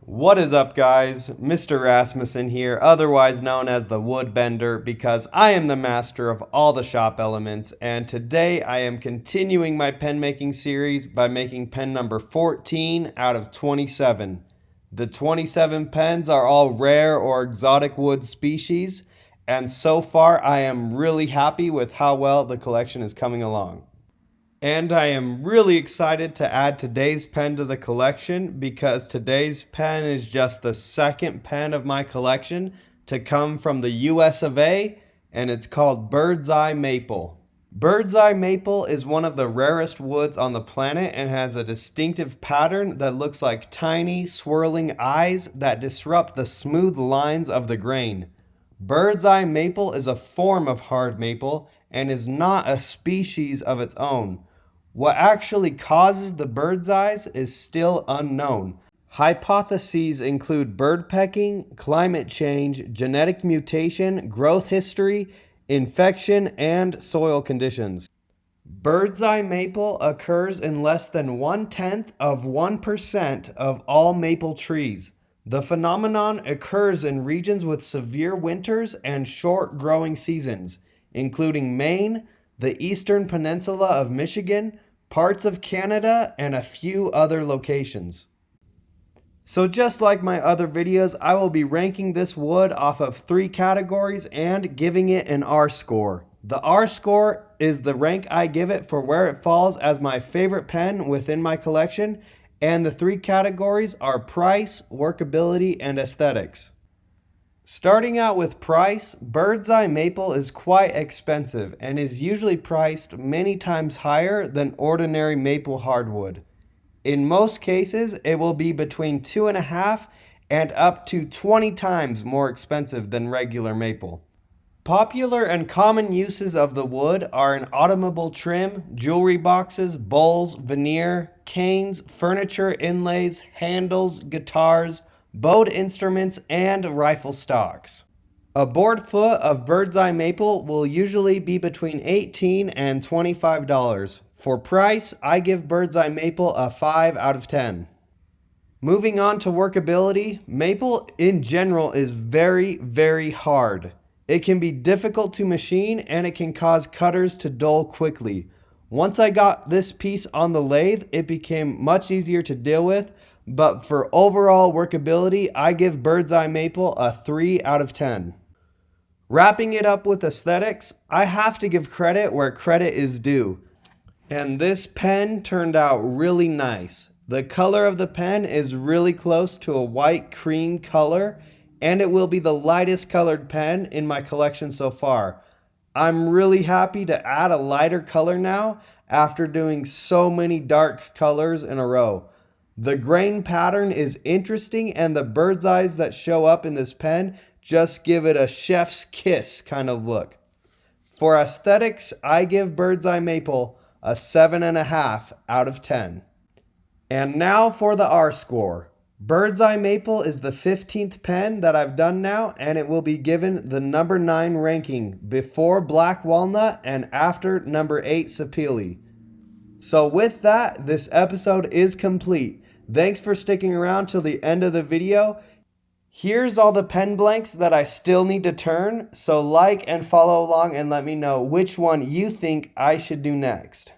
What is up, guys? Mr. Rasmussen here, otherwise known as the Woodbender, because I am the master of all the shop elements, and today I am continuing my pen making series by making pen number 14 out of 27. The 27 pens are all rare or exotic wood species, and so far I am really happy with how well the collection is coming along. And I am really excited to add today's pen to the collection because today's pen is just the second pen of my collection to come from the US of A, and it's called Birdseye Maple. Birdseye Maple is one of the rarest woods on the planet and has a distinctive pattern that looks like tiny, swirling eyes that disrupt the smooth lines of the grain. Birdseye Maple is a form of hard maple and is not a species of its own. What actually causes the bird's eyes is still unknown. Hypotheses include bird pecking, climate change, genetic mutation, growth history, infection, and soil conditions. Birdseye maple occurs in less than 1/10 of all maple trees. The phenomenon occurs in regions with severe winters and short growing seasons, including Maine, the eastern peninsula of Michigan, parts of Canada, and a few other locations. So just like my other videos, I will be ranking this wood off of 3 categories and giving it an R score. The R score is the rank I give it for where it falls as my favorite pen within my collection, and the 3 categories are price, workability, and aesthetics. Starting out with price, Birdseye Maple is quite expensive and is usually priced many times higher than ordinary maple hardwood. In most cases, it will be between 2.5 and up to 20 times more expensive than regular maple. Popular and common uses of the wood are in automobile trim, jewelry boxes, bowls, veneer, canes, furniture inlays, handles, guitars, bowed instruments, and rifle stocks. A board foot of Birdseye Maple will usually be between $18 and $25. For price, I give Birdseye Maple a 5 out of 10. Moving on to workability, maple in general is very hard. It can be difficult to machine and it can cause cutters to dull quickly. Once I got this piece on the lathe, it became much easier to deal with, but for overall workability, I give Birdseye Maple a 3 out of 10. Wrapping it up with aesthetics, I have to give credit where credit is due. And this pen turned out really nice. The color of the pen is really close to a white cream color, and it will be the lightest colored pen in my collection so far. I'm really happy to add a lighter color now after doing so many dark colors in a row. The grain pattern is interesting, and the bird's eyes that show up in this pen just give it a chef's kiss kind of look. For aesthetics, I give Birdseye Maple a 7.5 out of 10. And now for the R score. Birdseye Maple is the 15th pen that I've done now, and it will be given the number 9 ranking before Black Walnut and after number 8 Sapele. So with that, this episode is complete. Thanks for sticking around till the end of the video. Here's all the pen blanks that I still need to turn, so like and follow along and let me know which one you think I should do next.